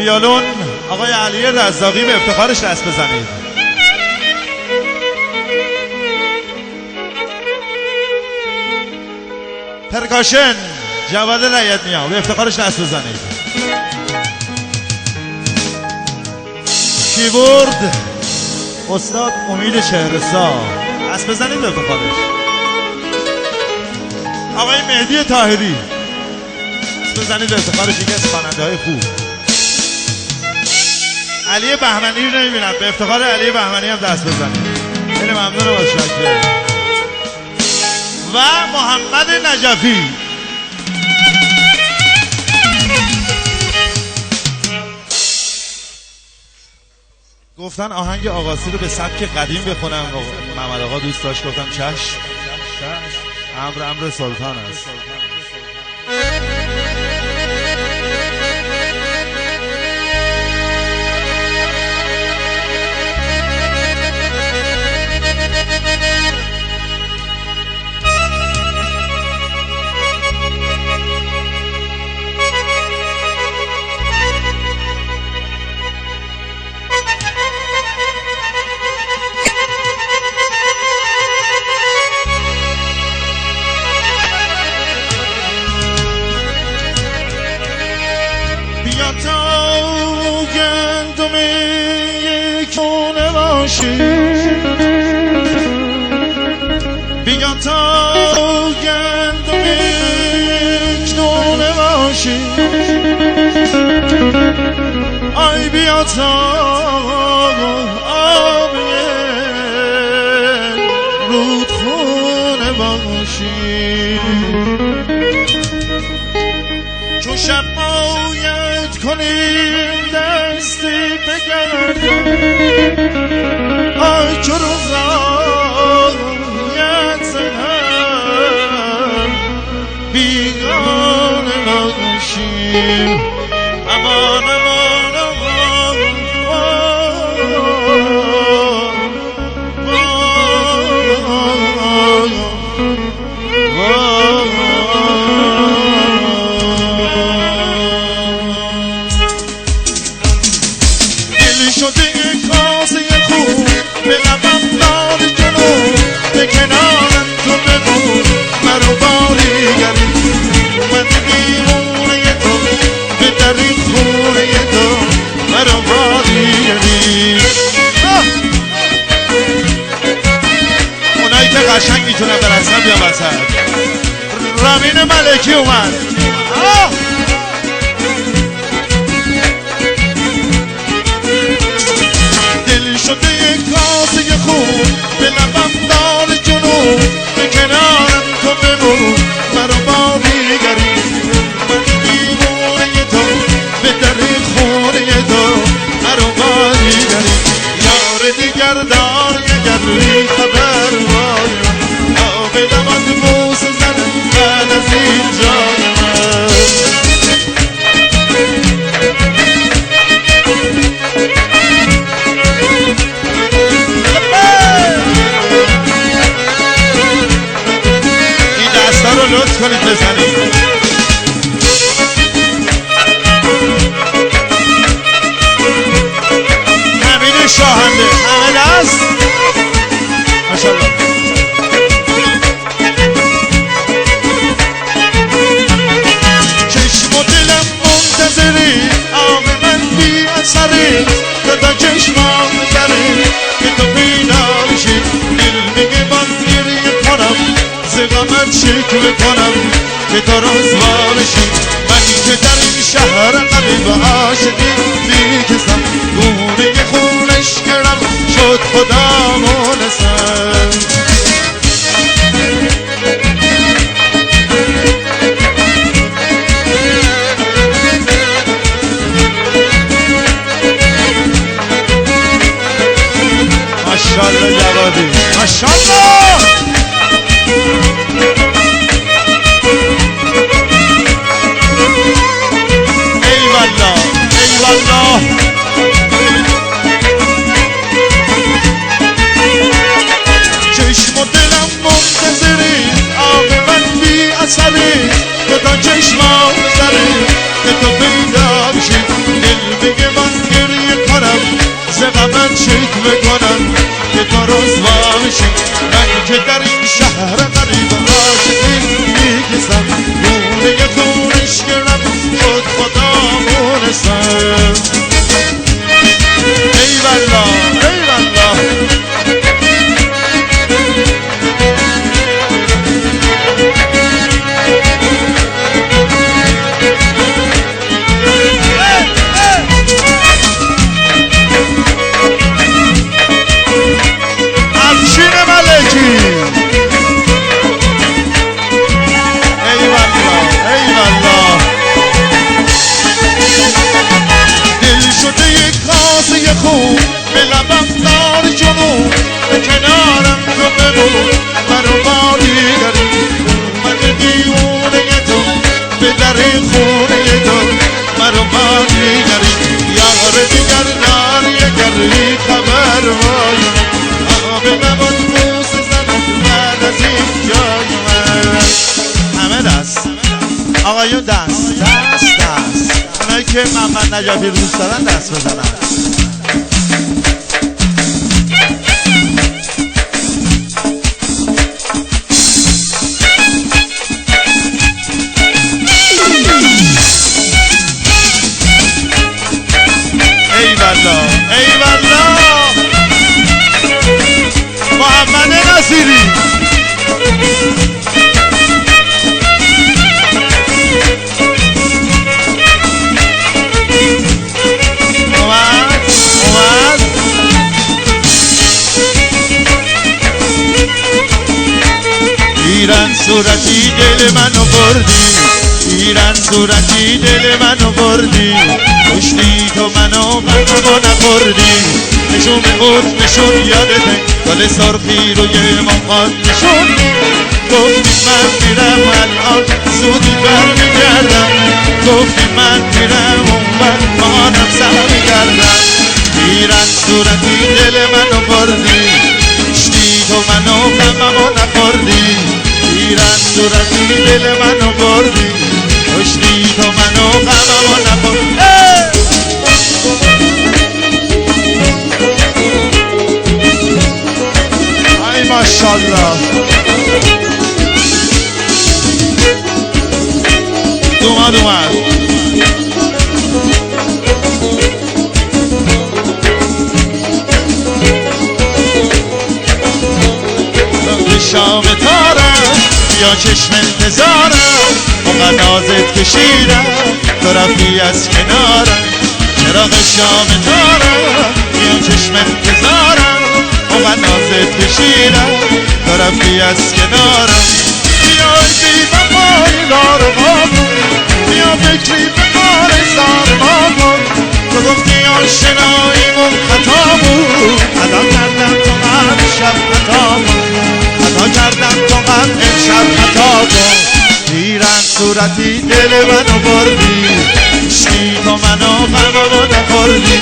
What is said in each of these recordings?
ویولون آقای علی رزاقی به افتخارش دست بزنید. پرکاشن جواد رایتنیا به افتخارش دست بزنید. کیبورد استاد امید شهرستان دست بزنید به افتخارش. آقای مهدی طاهری دست بزنید به افتخارش، یکی از خواننده‌های خوب. علی بهمنی رو نمیبینم، به افتخار علی بهمنی هم دست بزنید. خیلی ممنونم از شکر. و محمد نجفی گفتن آهنگ آقاسی رو به سبک قدیم بخونم. محمد آقا دوست داشت، گفتم چشم. امر سلطان است. بیا تا گندم یک دونه باشی، بیا تا گندم یک دونه باشی، آی بیا تا آب رودخونه باشی. چون شب باید کنیم دستی بگردم، آی که روزایت زنم بیگانه ناشیم. امان امان امان شده کاسه خوب به لبم دار جنوب، به کنارم تو بگو مرو باریگری. من دیوونه تو به دری خونه تو مرو باریگری. اونایی که قشنگ میتونن برسن بیا وسط. رامین ملکی اومد. شده یک کاسه خوب به لبم دار جنوب، به کنارم تو بمون مرا باریگری. من دیوونه تو به در خونه تو مرا باریگری. یار دیگر دار اگر خبر باید تا به دمت بوس زنم بعد از این جای من. لطف کنید بزنید. همین شاهنده همه دست ماشاءالله. چشم و دلم منتظری، آب من بی اثری، تا چشمام بره که تو پیدا بشی. دل میگه من گریه کنم، زغمت شکل کنم که تو رسوانشی. من که در این شهر قریب عاشقی میکسم، گونه خونش کردم شد خدا مونسم. ماشاءالله جوادی ماشاءالله. ایوالله چشم و دلم منتظری، آب من بی اثری، که تا چشمام بزری که تو پیدا بشی. دل بگه دست اونایی که محمد نجفی رو دوست دارن دست بزنن. ای والله ای والله محمد نصیری اومد ایران صورتی دل منو بردی، ایران صورتی دل منو بردی، کشتی تو منو غمو نخوردی. نشون بود نشون یادته گل سرخی روی مخات نشون، گفتی من میرم الان زودی برمیگردم، گفتی من میرم اون بر مانم سرگردم. ایران صورتی دل منو بردی، کشتی تو منو غمو نخوردی. ایران صورتی دل منو بردی، کشتی تو منو غمو نخوردی. ای ماشاءالله اومد شام تارم یا چشم انتظارم، اونقدر نازت کشیدم تو رفتی از کنارم. چراغ شام تارم یا چشم انتظارم، اونقدر نازت کشیدم تو رفتی از کنارم. بیای بی وفای دار بابون، بیا فکری به کار زار بابون. تو گفتی آشناییمون خطا بود، خطا کردم تو من شب خطا بود، خطا کردم تو من امشب خطا بود. ایران صورتی دل منو بردی، کشتی تو منو غمو نخوردی.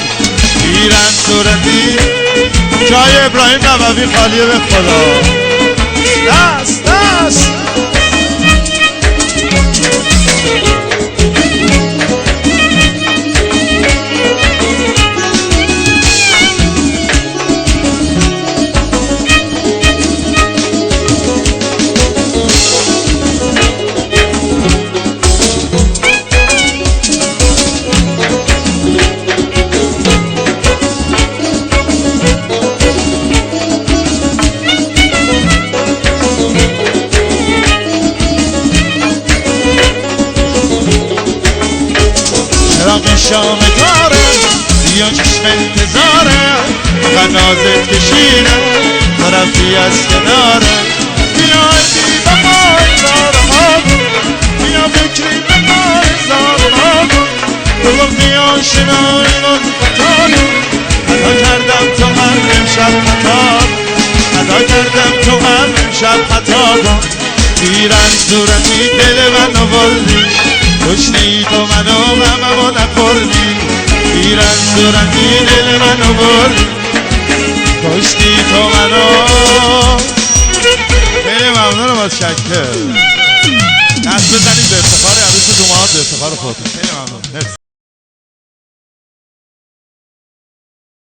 ایران صورتی جای ابراهیم نووی خالیه به خدا. دست دست شام تارم یا چشم انتظارم، نازت کشیدم تو رفتی از کنارم. بیای بی وفای زارم بیا فکری به کار زارم. تو گفتی آشناییمون خطا بود، خطا کردم تو هم امشب خطا، خطا کردم تو هم امشب خطا بود. ایران صورتی دل منو بردی، کشتی تو منو غمو نخوردی. ایران صورتی دل منو بردی، کشتی تو منو. خیلی ممنونم از شکر. دست بزنید به افتخار عروس دومات، به افتخار خودتون. خیلی ممنون.